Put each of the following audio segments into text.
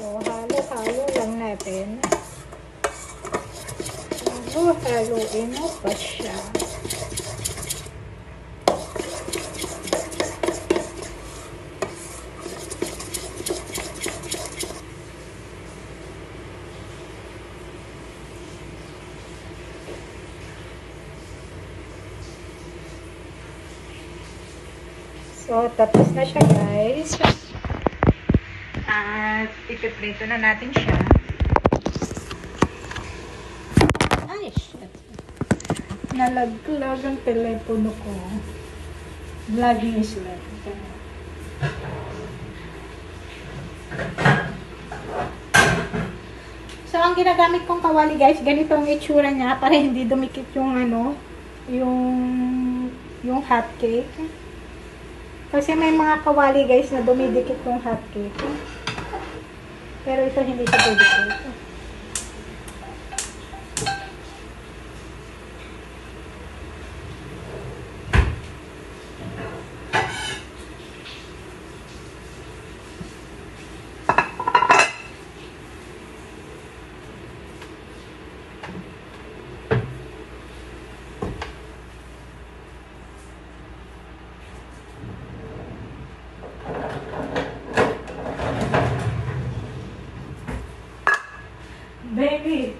So, halo-halo lang natin. So, haluin mo pa siya. So, tapos na siya, guys. At ipiprito na natin siya. Ay, shit. Nalaglag ang telepono ko. Vlogging is live. So, ang ginagamit kong kawali, guys, ganito ang itsura niya para hindi dumikit yung ano, yung hot cake. Kasi may mga kawali, guys, na dumidikit yung hot cake. Pero ito hindi siya dumidikit. Baby,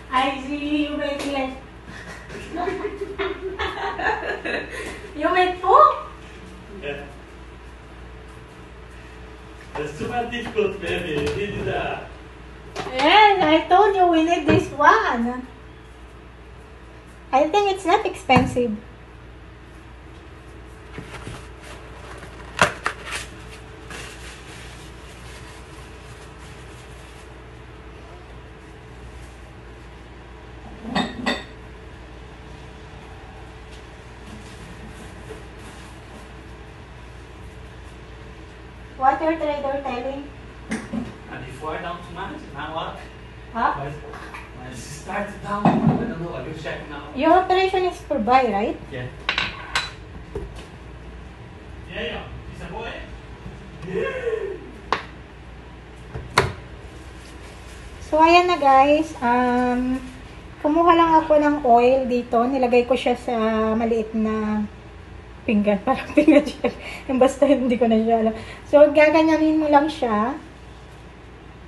I see you making like you made food? Yeah. That's too much difficult, baby. This is that. Yes, I told you we need this one. I think it's not expensive. What your trader telling? And before down too much, now what? Huh? When it starts down, I don't know, I will check now. Your operation is for buy, right? Yeah. Yeah. Is a boy? So, ayan na guys. Kumuha lang ako ng oil dito. Nilagay ko siya sa maliit na pinggan. Parang pinggan siya. Basta hindi ko na siya alam. So, gaganyanin mo lang siya.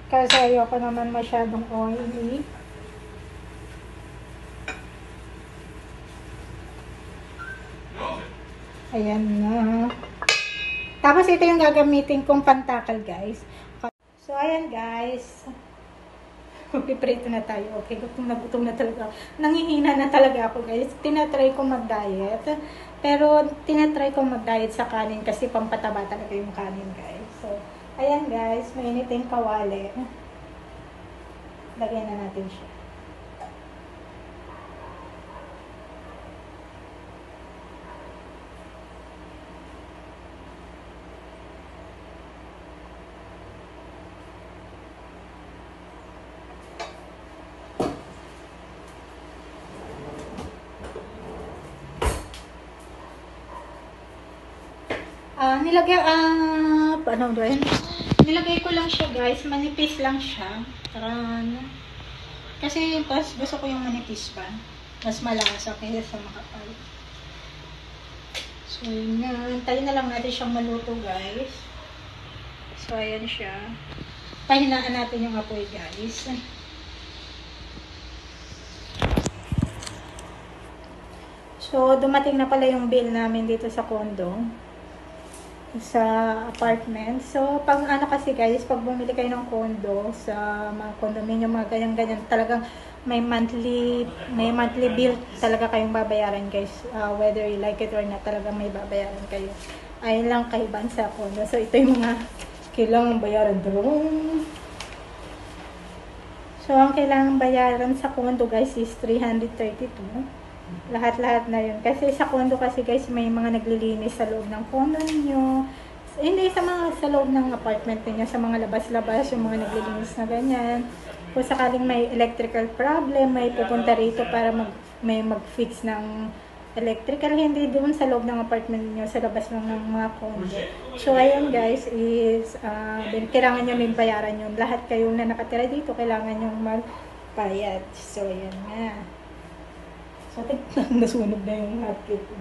Kasi ayoko naman masyadong oily. Ayan na. Tapos ito yung gagamitin kong pantakal, guys. So, ayan guys. Piprito na tayo. Okay, gutom na talaga. Nangihina na talaga ako, guys. Tinatry ko mag-diet. Pero, tinatry ko mag-diet sa kanin kasi pampataba talaga yung kanin, guys. So, ayan guys. Mainit yung kawali. Lagyan na natin siya. Nilagay ko lang siya guys, manipis lang siya. Kasi pas gusto ko yung manipis pa. Mas malasa kaysa sa makapal. So yun na, antayin na lang natin siyang maluto guys. So ayan siya. Pahinaan natin yung apoy guys. So dumating na pala yung bill namin dito sa condo. Sa apartment. So, pag ano kasi guys, pag bumili kayo ng condo sa mga condominium, mga ganyan-ganyan, talagang may monthly bill talaga kayong babayaran guys. Whether you like it or not, talagang may babayaran kayo. Ayun lang kaibahan sa condo. So, ito yung mga kailangan bayaran doon. So, ang kailangan bayaran sa condo guys is 332. Lahat-lahat na yun. Kasi sa condo kasi guys, may mga naglilinis sa loob ng condo ninyo. Hindi sa loob ng apartment ninyo, sa mga labas-labas, yung mga naglilinis na ganyan. Kung sakaling may electrical problem, may pupunta rito para may mag-fix ng electrical, hindi doon sa loob ng apartment niyo, sa labas lang ng mga condo. So, ayun guys, is, kailangan nyo din bayaran yun. Lahat kayong na nakatira dito, kailangan nyo magbayad. So, ayun nga. So, nasunog na yung hotcake ko.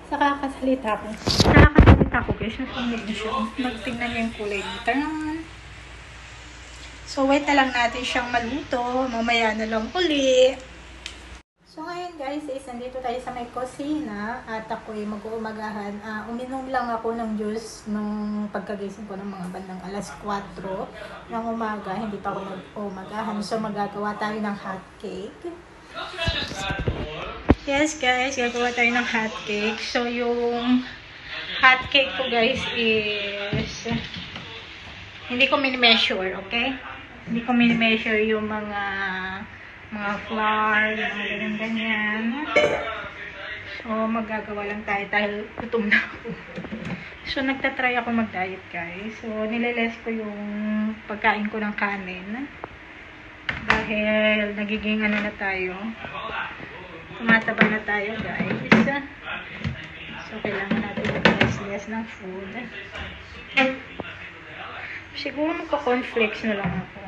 Nakakasalita ko guys, nasunog na siya. Magtignan niyo yung kulay nito. So wait na lang natin siyang maluto, mamaya na lang uli. So ngayon guys, is nandito tayo sa may kusina at ako'y mag-uumagahan. Uminom lang ako ng juice nung pagkagising ko ng mga bandang alas 4 ng umaga, hindi pa ako nag-uumagahan. So magagawa tayo ng hot cake. Yes guys, gagawa tayo ng hot cake. So yung hot cake ko guys is hindi ko mini-measure, okay? Hindi ko mini-measure yung mga flour, mga ganyan-ganyan. So magagawa lang tayo dahil gutom na ako. So nagtatry ako mag-diet guys. So nililess ko yung pagkain ko ng kanin. Dahil nagiging ano na tayo, tumataba na tayo guys. So kailangan natin mag-less ng food. Siguro magka-cornflakes na lang ako.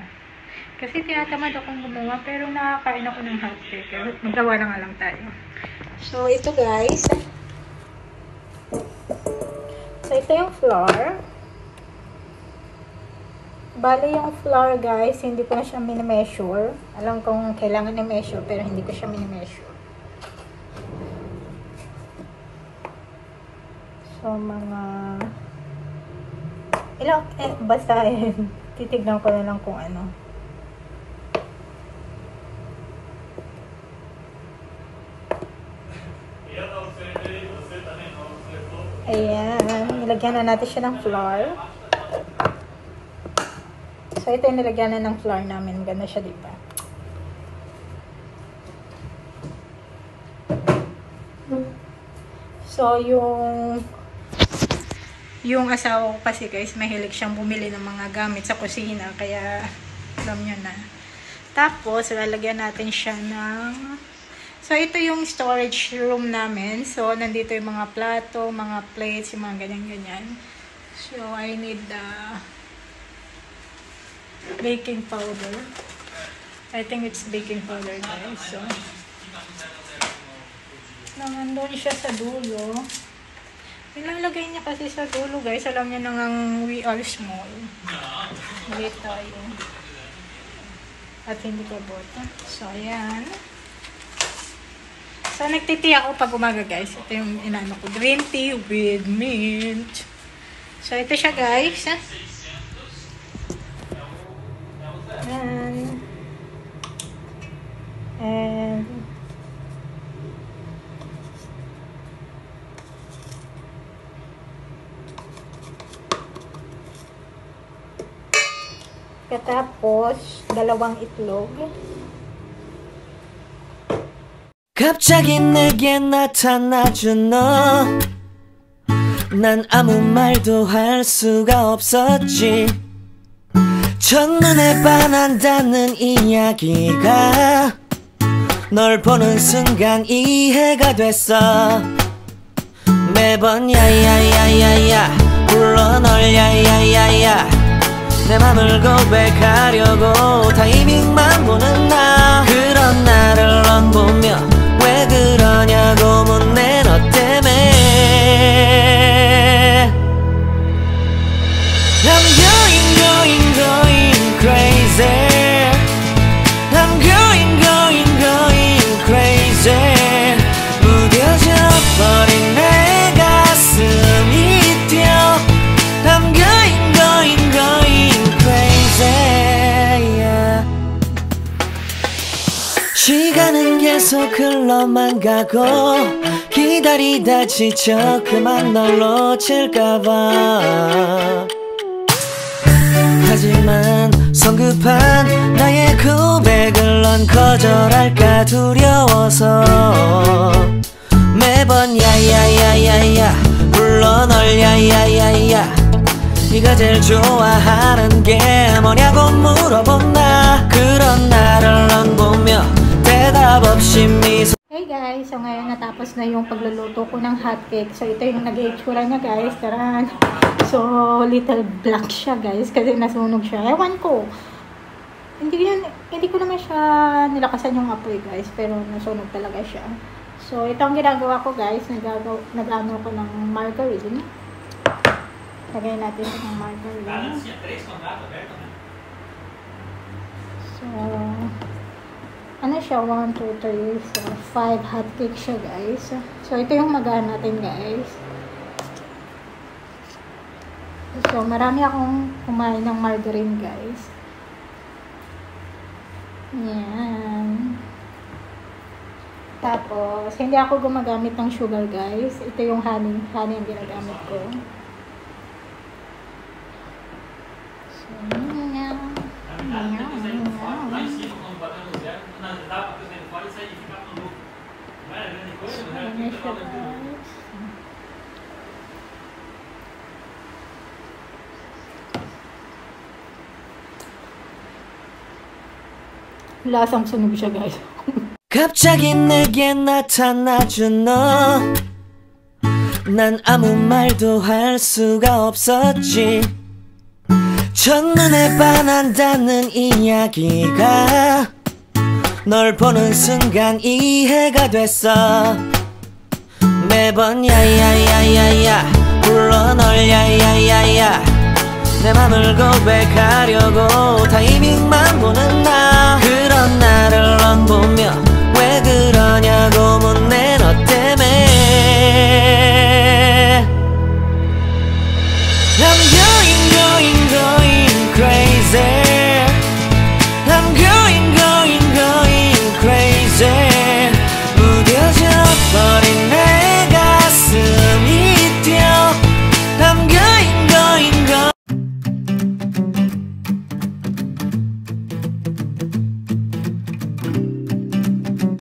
Kasi tinatamad akong gumawa, pero nakakain ako ng hot cake. Magawa na nga lang tayo. So ito guys. So ito yung flour. Bali yung flour guys, hindi ko na siya mini-measure. Alam kong kailangan i-measure, pero hindi ko siya mini-measure. So mga ilang, basta titignan ko na lang kung ano. Ayan, nilagyan na natin siya ng flour. So, ito yung nilagyan na ng flour namin. Ganda siya, diba? So, yung asawa ko kasi guys, mahilig siyang bumili ng mga gamit sa kusina. Kaya, alam nyo na. Tapos, lalagyan natin siya ng... So, ito yung storage room namin. So, nandito yung mga plato, mga plates, yung mga ganyan-ganyan. So, I need the... baking powder. I think it's baking powder guys. So, nandun siya sa dulo. Nilalagay niya kasi sa dulo guys. Alam niya nang we are small. Maliit tayo. At hindi ko bota. So, ayan. So, nagtiti ako pag umaga guys. Ito yung inano ko. Green tea with mint. So, ito siya guys. And katapos dalawang itlog. 갑자기 내게 나타나준 너, 난 아무 말도 할 수가 없었지. 첫눈에 반한다는 이야기가 널 보는 순간 이해가 됐어. 매번 야야야야야 불러 널 야야야야 내 맘을 고백하려고 타이밍만 보는 나. 그런 나를 넌 보며 왜 그러냐고 묻네 너 때문에. I'm going crazy. I'm going crazy. 무뎌져 버린 내 가슴이 뛰어. I'm going crazy. Yeah. 시간은 계속 흘러만 가고 기다리다 지쳐 그만 널 놓칠까봐. 하지만 성급한 나의 고백을 넌 거절할까 두려워서 매번 야야야야야 불러 널 야야야야 네가 제일 좋아하는 게 뭐냐고 물어본다. 그런 나를 넌 보며 대답 없이 미소. Hey guys, so ngayon natapos na yung pagluluto ko ng hotcake. So ito yung nag-itsura niya guys, taran. So little black siya guys kasi nasunog siya. Ewan ko. Hindi ko naman siya nilakasan yung apoy guys, pero nasunog talaga siya. So ito ang ginagawa ko guys, nag-ano ko ng margarine. Lagay natin ito ng margarine. So ano siya, 1, 2, 3, 4, 5 hotcake siya guys. So ito yung magaan natin guys. So marami akong kumain ng margarine guys. Yan. Tapos hindi ako gumagamit ng sugar guys. Ito yung honey ang ginagamit ko. So yan. lasang sunog siya guys. 갑자기 내게 나타나준 너 난 아무 말도 할 수가 없었지. 첫눈에 반한다는 이야기가 널 보는 순간 이해가 됐어. 매번 야야야야야 불러 널 야야야야 내 맘을 고백하려고 타이밍만 보는